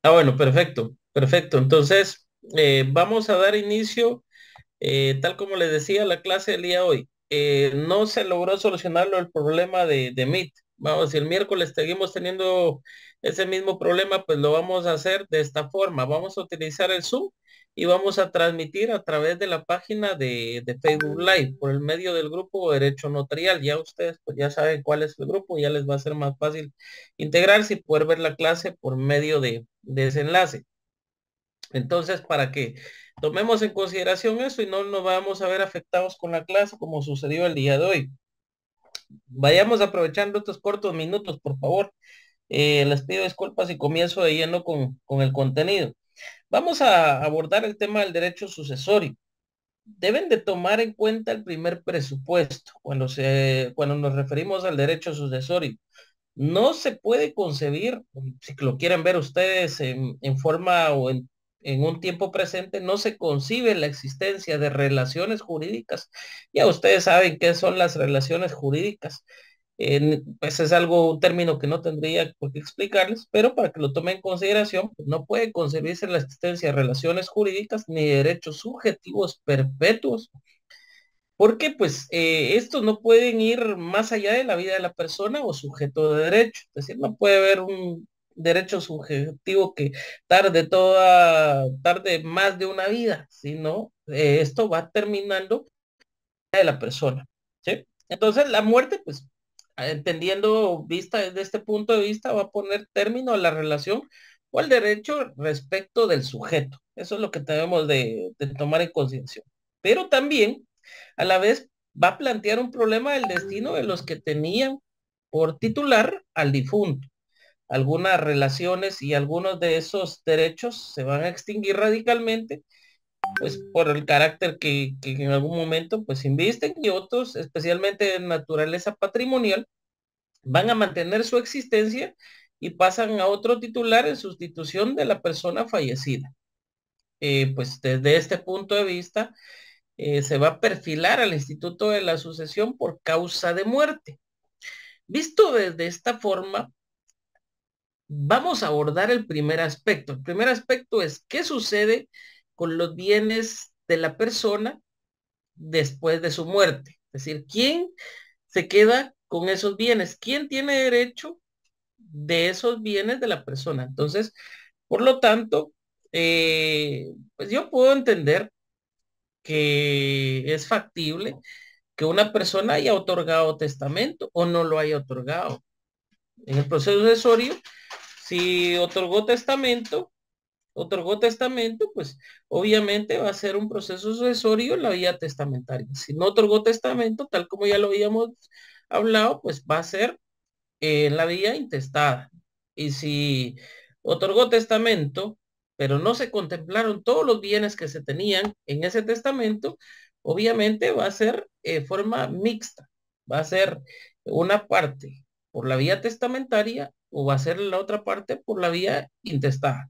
Bueno, perfecto, perfecto. Entonces, vamos a dar inicio, tal como les decía, la clase del día de hoy. No se logró solucionarlo el problema de Meet. Vamos, si el miércoles seguimos teniendo ese mismo problema, pues lo vamos a hacer de esta forma. Vamos a utilizar el Zoom y vamos a transmitir a través de la página de Facebook Live por el medio del grupo Derecho Notarial. Ya ustedes pues ya saben cuál es el grupo, ya les va a ser más fácil integrarse y poder ver la clase por medio de ese enlace. Entonces, para que tomemos en consideración eso y no nos vamos a ver afectados con la clase como sucedió el día de hoy. Vayamos aprovechando estos cortos minutos, por favor. Les pido disculpas y comienzo de lleno con el contenido. Vamos a abordar el tema del derecho sucesorio. Deben de tomar en cuenta el primer presupuesto cuando nos referimos al derecho sucesorio. No se puede concebir, si lo quieren ver ustedes en forma o en un tiempo presente, no se concibe la existencia de relaciones jurídicas. Ya ustedes saben qué son las relaciones jurídicas. Pues es algo, un término que no tendría por qué explicarles, pero para que lo tomen en consideración, pues no puede concebirse la existencia de relaciones jurídicas ni de derechos subjetivos perpetuos porque pues estos no pueden ir más allá de la vida de la persona o sujeto de derecho. Es decir, no puede haber un derecho subjetivo que tarde más de una vida, sino esto va terminando de la persona. ¿Sí? Entonces la muerte, pues, entendiendo vista desde este punto de vista, va a poner término a la relación o al derecho respecto del sujeto. Eso es lo que debemos de tomar en consideración. Pero también, a la vez, va a plantear un problema del destino de los que tenían por titular al difunto. Algunas relaciones y algunos de esos derechos se van a extinguir radicalmente pues por el carácter que en algún momento pues invisten y otros, especialmente de naturaleza patrimonial, van a mantener su existencia y pasan a otro titular en sustitución de la persona fallecida. Pues desde este punto de vista se va a perfilar al Instituto de la Sucesión por causa de muerte. Visto desde esta forma, vamos a abordar el primer aspecto. El primer aspecto es qué sucede con los bienes de la persona después de su muerte. Es decir, ¿quién se queda con esos bienes? ¿Quién tiene derecho de esos bienes de la persona? Entonces, por lo tanto, pues yo puedo entender que es factible que una persona haya otorgado testamento o no lo haya otorgado. En el proceso sucesorio, si otorgó testamento, pues obviamente va a ser un proceso sucesorio en la vía testamentaria. Si no otorgó testamento, tal como ya lo habíamos hablado, pues va a ser en la vía intestada. Y si otorgó testamento, pero no se contemplaron todos los bienes que se tenían en ese testamento, obviamente va a ser forma mixta. Va a ser una parte por la vía testamentaria o va a ser la otra parte por la vía intestada.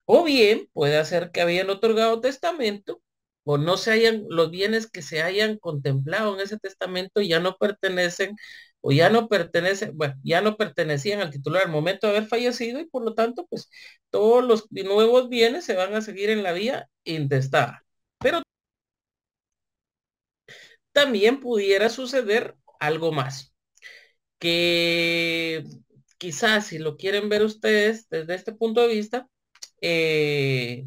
O bien puede hacer que habían otorgado testamento o no se hayan, los bienes que se hayan contemplado en ese testamento ya no pertenecen o ya no pertenecen, bueno, ya no pertenecían al titular al momento de haber fallecido y por lo tanto, pues todos los nuevos bienes se van a seguir en la vía intestada. Pero también pudiera suceder algo más, que quizás si lo quieren ver ustedes desde este punto de vista, eh,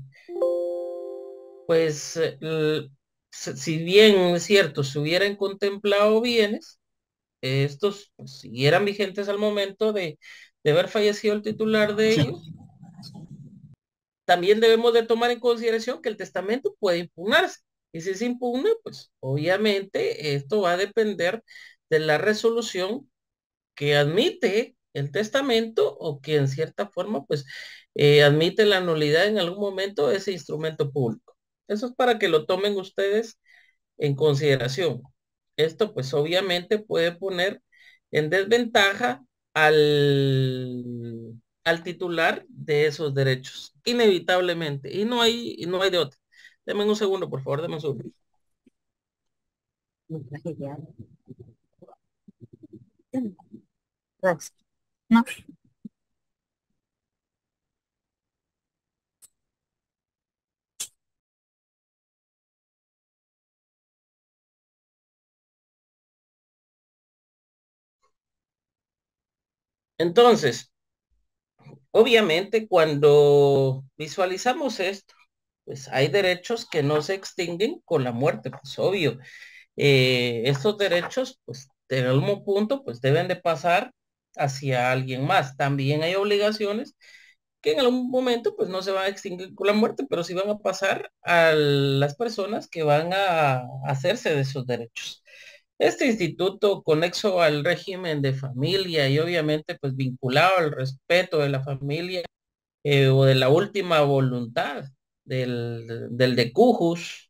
pues si bien es cierto, se hubieran contemplado bienes, estos pues, siguieran vigentes al momento de haber fallecido el titular de Sí, ellos, también debemos de tomar en consideración que el testamento puede impugnarse. Y si se impugna, pues obviamente esto va a depender de la resolución que admite el testamento o que en cierta forma pues admite la nulidad en algún momento de ese instrumento público. Eso es para que lo tomen ustedes en consideración. Esto pues obviamente puede poner en desventaja al titular de esos derechos, inevitablemente. Y no hay de otra. Deme un segundo, por favor, deme un segundo. dos. No, Entonces, obviamente, cuando visualizamos esto, pues hay derechos que no se extinguen con la muerte, pues obvio. Estos derechos, pues en algún punto, pues deben de pasar hacia alguien más. También hay obligaciones que en algún momento, pues no se van a extinguir con la muerte, pero sí van a pasar a las personas que van a hacerse de esos derechos. Este instituto, conexo al régimen de familia y obviamente pues vinculado al respeto de la familia, o de la última voluntad del decujus,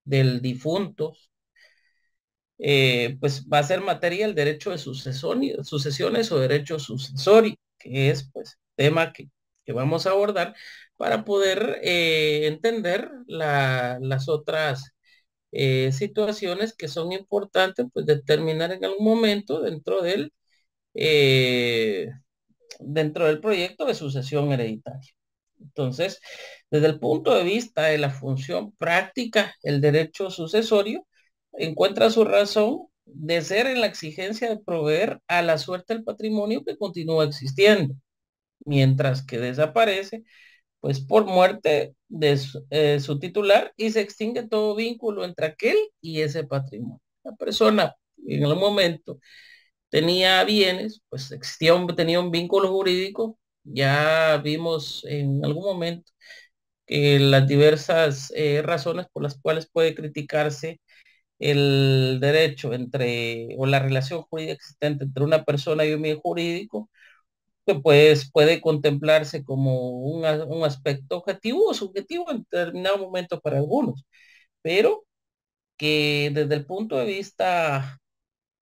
del difunto, pues va a ser materia el derecho de sucesiones o derecho sucesorio, que es pues tema que vamos a abordar para poder entender las otras situaciones que son importantes, pues determinar en algún momento eh, dentro del proyecto de sucesión hereditaria. Entonces, desde el punto de vista de la función práctica, el derecho sucesorio encuentra su razón de ser en la exigencia de proveer a la suerte el patrimonio que continúa existiendo, mientras que desaparece, pues por muerte de su titular y se extingue todo vínculo entre aquel y ese patrimonio. La persona en el momento tenía bienes, pues tenía un vínculo jurídico. Ya vimos en algún momento que las diversas razones por las cuales puede criticarse el derecho o la relación jurídica existente entre una persona y un bien jurídico, que pues puede contemplarse como un aspecto objetivo o subjetivo en determinado momento para algunos, pero que desde el punto de vista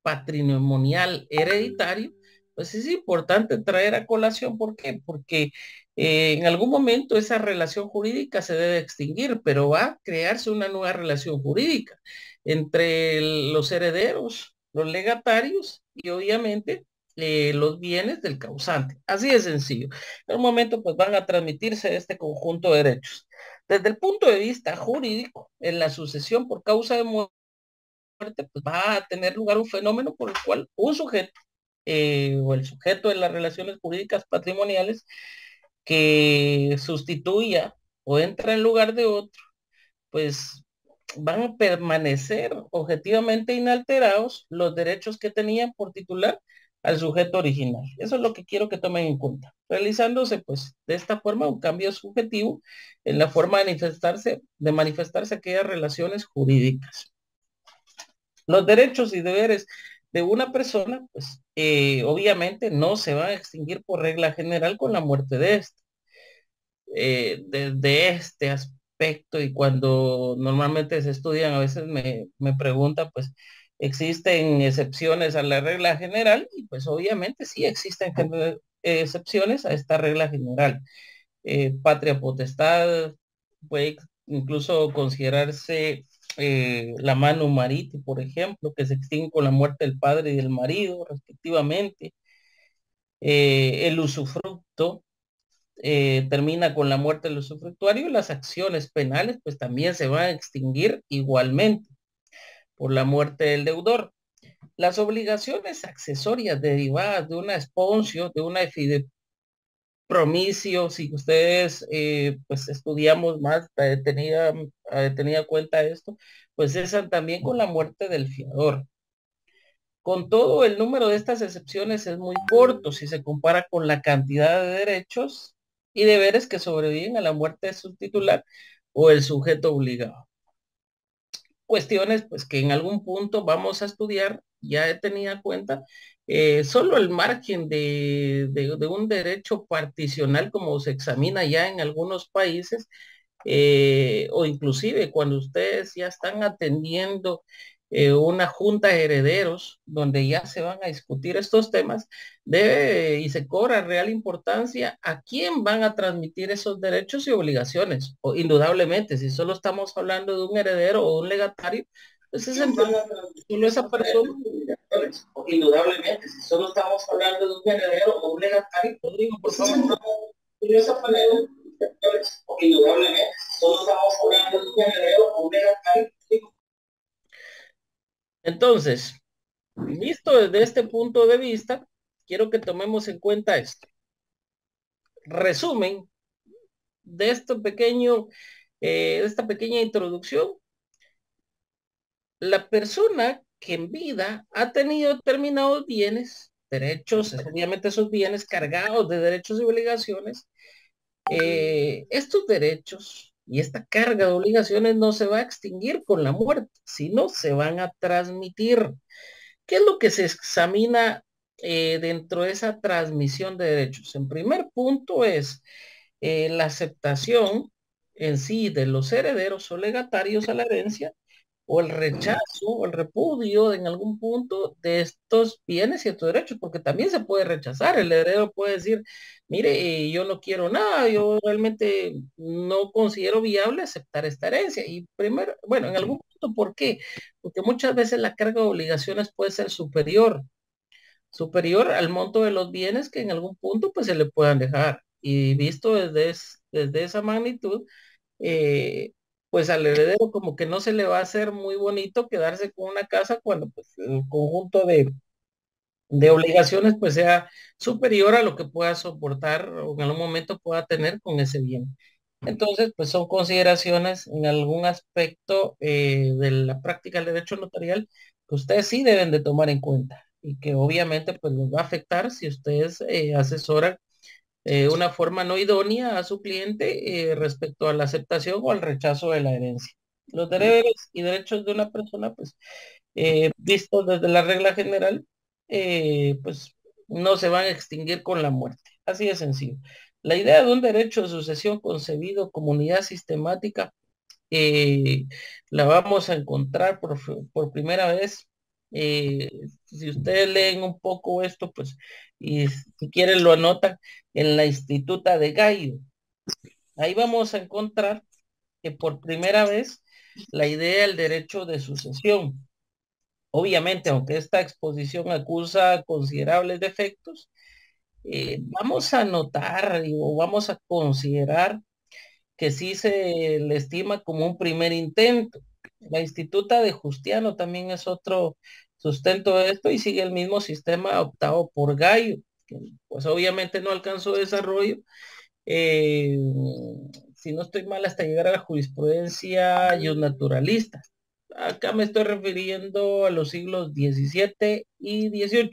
patrimonial hereditario, pues es importante traer a colación. ¿Por qué? Porque en algún momento esa relación jurídica se debe extinguir, pero va a crearse una nueva relación jurídica entre los herederos, los legatarios y obviamente los bienes del causante. Así de sencillo. En un momento pues van a transmitirse este conjunto de derechos. Desde el punto de vista jurídico, en la sucesión por causa de muerte, pues va a tener lugar un fenómeno por el cual un sujeto o el sujeto de las relaciones jurídicas patrimoniales que sustituya o entra en lugar de otro, pues van a permanecer objetivamente inalterados los derechos que tenían por titular al sujeto original. Eso es lo que quiero que tomen en cuenta, realizándose pues de esta forma un cambio subjetivo en la forma de manifestarse aquellas relaciones jurídicas. Los derechos y deberes de una persona, pues obviamente no se van a extinguir por regla general con la muerte de este. Desde este aspecto, y cuando normalmente se estudian, a veces me preguntan, pues, ¿existen excepciones a la regla general? Y pues obviamente sí existen excepciones a esta regla general. Patria potestad, puede incluso considerarse la mano mariti, por ejemplo, que se extingue con la muerte del padre y del marido, respectivamente. El usufructo termina con la muerte del usufructuario, y las acciones penales pues también se van a extinguir igualmente por la muerte del deudor. Las obligaciones accesorias derivadas de una esponsio, de una promisio, si ustedes pues estudiamos más a detenida cuenta esto, pues cesan también con la muerte del fiador. Con todo, el número de estas excepciones es muy corto si se compara con la cantidad de derechos y deberes que sobreviven a la muerte de su titular o el sujeto obligado. Cuestiones pues que en algún punto vamos a estudiar. Ya he tenido en cuenta solo el margen de un derecho particional como se examina ya en algunos países, o inclusive cuando ustedes ya están atendiendo una junta de herederos donde ya se van a discutir estos temas, debe y se cobra real importancia a quién van a transmitir esos derechos y obligaciones. O, indudablemente, si solo estamos hablando de un heredero o un legatario, pues es solo esa persona. O, indudablemente, si solo estamos hablando de un heredero o un legatario, Rodrigo, por favor, solo esa persona. Indudablemente, solo estamos hablando de un heredero o un legatario. Entonces, visto desde este punto de vista, quiero que tomemos en cuenta esto. Resumen de de esta pequeña introducción. La persona que en vida ha tenido determinados bienes, derechos, obviamente esos bienes cargados de derechos y obligaciones, estos derechos y esta carga de obligaciones no se va a extinguir con la muerte, sino se van a transmitir. ¿Qué es lo que se examina dentro de esa transmisión de derechos? En primer punto es la aceptación en sí de los herederos o legatarios a la herencia, o el rechazo o el repudio en algún punto de estos bienes y estos derechos, porque también se puede rechazar. El heredero puede decir, mire, yo no quiero nada, yo realmente no considero viable aceptar esta herencia. Y primero, bueno, en algún punto, ¿por qué? Porque muchas veces la carga de obligaciones puede ser superior al monto de los bienes que en algún punto pues se le puedan dejar. Y visto desde esa magnitud, eh, pues al heredero como que no se le va a hacer muy bonito quedarse con una casa cuando pues el conjunto de obligaciones pues sea superior a lo que pueda soportar o en algún momento pueda tener con ese bien. Entonces, pues son consideraciones en algún aspecto de la práctica del derecho notarial que ustedes sí deben de tomar en cuenta y que obviamente pues les va a afectar si ustedes asesoran una forma no idónea a su cliente respecto a la aceptación o al rechazo de la herencia. Los deberes y derechos de una persona, pues, vistos desde la regla general, pues, no se van a extinguir con la muerte. Así de sencillo. La idea de un derecho de sucesión concebido como unidad sistemática eh, la vamos a encontrar por primera vez. Si ustedes leen un poco esto, pues, y si quieren lo anotan en la Instituta de Gallo. Ahí vamos a encontrar que por primera vez la idea del derecho de sucesión. Obviamente, aunque esta exposición acusa considerables defectos, vamos a notar o vamos a considerar que sí se le estima como un primer intento. La Instituta de Justiano también es otro sustento de esto y sigue el mismo sistema optado por Gallo, que pues obviamente no alcanzó desarrollo, eh, si no estoy mal, hasta llegar a la jurisprudencia naturalista. Acá me estoy refiriendo a los siglos XVII y XVIII.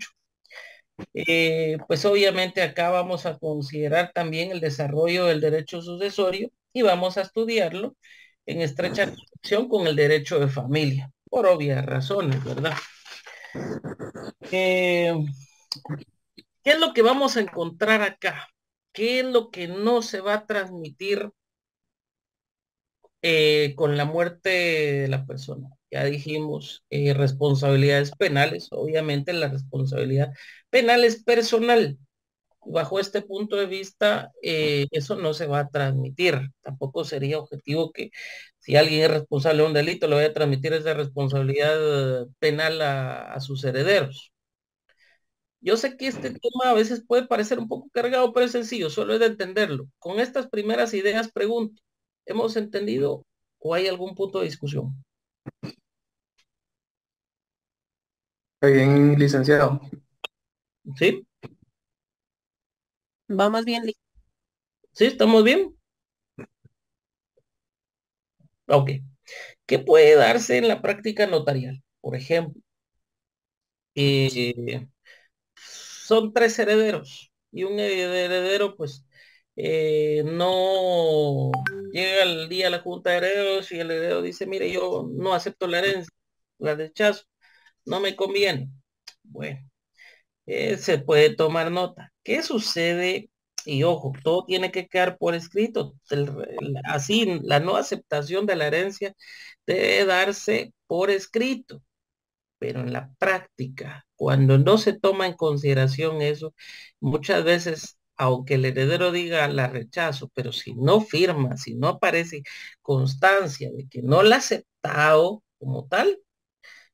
Pues obviamente acá vamos a considerar también el desarrollo del derecho sucesorio y vamos a estudiarlo en estrecha conexión con el derecho de familia, por obvias razones, ¿verdad? Eh, ¿Qué es lo que vamos a encontrar acá? ¿Qué es lo que no se va a transmitir con la muerte de la persona? Ya dijimos, responsabilidades penales, obviamente la responsabilidad penal es personal. Bajo este punto de vista, eso no se va a transmitir. Tampoco sería objetivo que si alguien es responsable de un delito, le vaya a transmitir esa responsabilidad penal a sus herederos. Yo sé que este tema a veces puede parecer un poco cargado, pero es sencillo, solo es de entenderlo. Con estas primeras ideas pregunto, ¿hemos entendido o hay algún punto de discusión? Está bien, licenciado. ¿Sí? Vamos bien. ¿Sí? ¿Estamos bien? Ok. ¿Qué puede darse en la práctica notarial? Por ejemplo, eh, son tres herederos y un heredero pues no llega el día a la junta de herederos y el heredero dice, mire, yo no acepto la herencia, la rechazo, no me conviene. Bueno, se puede tomar nota. ¿Qué sucede? Y ojo, todo tiene que quedar por escrito. Así, la no aceptación de la herencia debe darse por escrito, pero en la práctica, cuando no se toma en consideración eso, muchas veces, aunque el heredero diga la rechazo, pero si no firma, si no aparece constancia de que no la ha aceptado como tal,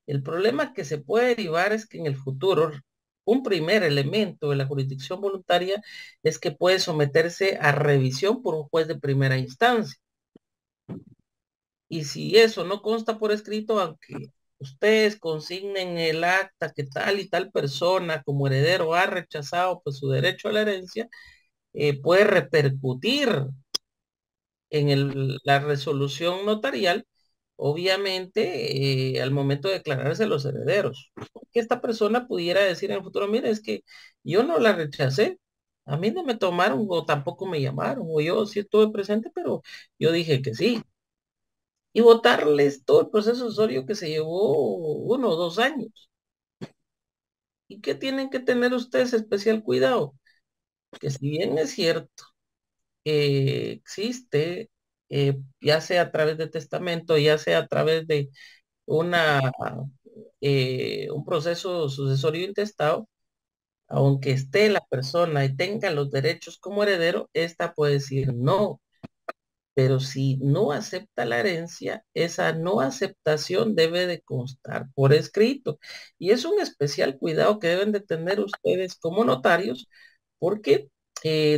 el problema que se puede derivar es que en el futuro un primer elemento de la jurisdicción voluntaria es que puede someterse a revisión por un juez de primera instancia. Y si eso no consta por escrito, aunque ustedes consignen el acta que tal y tal persona como heredero ha rechazado pues su derecho a la herencia, puede repercutir en la resolución notarial, obviamente, al momento de declararse los herederos. Que esta persona pudiera decir en el futuro, mire, es que yo no la rechacé, a mí no me tomaron o tampoco me llamaron, o yo sí estuve presente, pero yo dije que sí. Y votarles todo el proceso usuario que se llevó 1 o 2 años. ¿Y qué tienen que tener ustedes especial cuidado? Que si bien es cierto, existe, ya sea a través de testamento, ya sea a través de una, un proceso sucesorio intestado, aunque esté la persona y tenga los derechos como heredero, esta puede decir no. Pero si no acepta la herencia, esa no aceptación debe de constar por escrito. Y es un especial cuidado que deben de tener ustedes como notarios, porque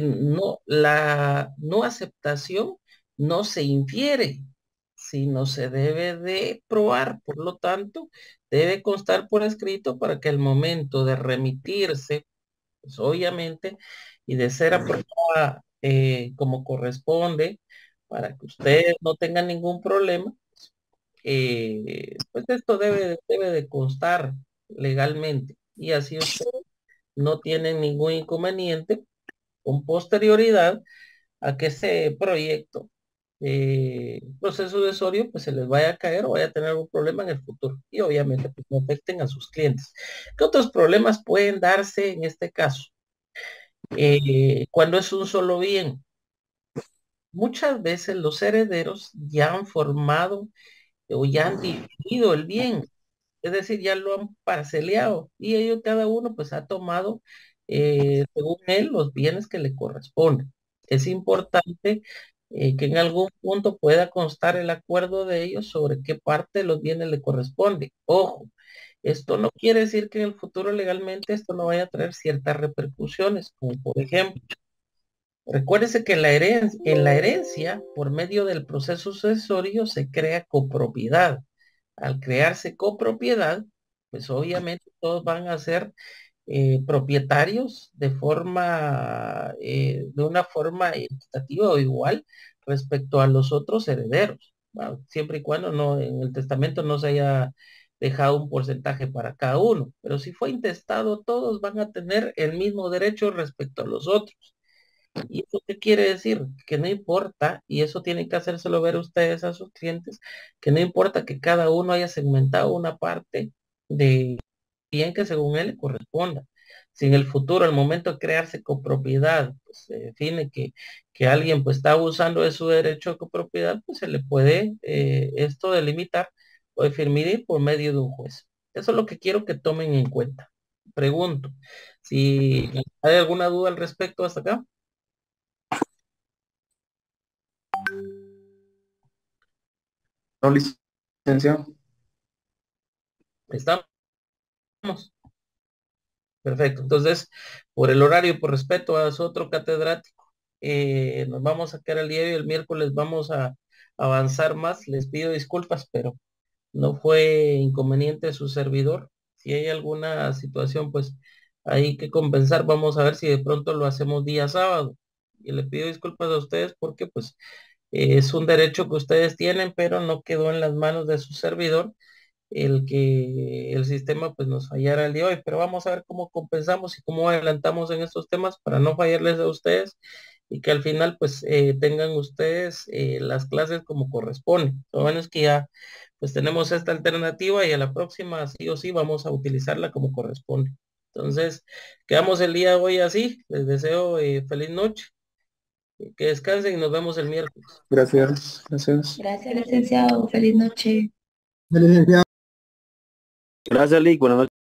no, la no aceptación no se infiere, sino se debe de probar. Por lo tanto, debe constar por escrito para que al momento de remitirse, pues obviamente, y de ser aprobada como corresponde, para que ustedes no tengan ningún problema, pues esto debe de constar legalmente y así ustedes no tienen ningún inconveniente con posterioridad a que ese proyecto, proceso desorio, pues se les vaya a caer o vaya a tener algún problema en el futuro y obviamente pues no afecten a sus clientes. ¿Qué otros problemas pueden darse en este caso? Cuando es un solo bien, muchas veces los herederos ya han formado o ya han dividido el bien, es decir, ya lo han parceleado y ellos cada uno pues ha tomado según él los bienes que le corresponden. Es importante que en algún punto pueda constar el acuerdo de ellos sobre qué parte de los bienes le corresponde. Ojo, esto no quiere decir que en el futuro legalmente esto no vaya a traer ciertas repercusiones, como por ejemplo, recuérdese que en la herencia, por medio del proceso sucesorio, se crea copropiedad. Al crearse copropiedad, pues obviamente todos van a ser propietarios de una forma equitativa o igual respecto a los otros herederos, ¿va? Siempre y cuando no, en el testamento no se haya dejado un porcentaje para cada uno. Pero si fue intestado, todos van a tener el mismo derecho respecto a los otros. ¿Y eso qué quiere decir? Que no importa, y eso tienen que hacérselo ver ustedes a sus clientes, que no importa que cada uno haya segmentado una parte de bien que según él le corresponda. Si en el futuro, al momento de crearse copropiedad, pues se define que alguien pues está abusando de su derecho de copropiedad, pues se le puede esto delimitar o definir por medio de un juez. Eso es lo que quiero que tomen en cuenta. Pregunto, si hay alguna duda al respecto hasta acá. No, licenciado. Estamos. Perfecto. Entonces, por el horario y por respeto a su otro catedrático, nos vamos a quedar el día de hoy, el miércoles vamos a avanzar más. Les pido disculpas, pero no fue inconveniente su servidor. Si hay alguna situación, pues hay que compensar. Vamos a ver si de pronto lo hacemos día sábado. Y le pido disculpas a ustedes porque pues es un derecho que ustedes tienen, pero no quedó en las manos de su servidor el que el sistema pues nos fallara el día de hoy, pero vamos a ver cómo compensamos y cómo adelantamos en estos temas para no fallarles a ustedes y que al final pues tengan ustedes las clases como corresponde. Lo bueno es que ya pues tenemos esta alternativa y a la próxima sí o sí vamos a utilizarla como corresponde. Entonces, quedamos el día de hoy así. Les deseo feliz noche, que descansen y nos vemos el miércoles. Gracias, gracias. Gracias, licenciado. Feliz noche. Gracias, Lick. Buenas noches.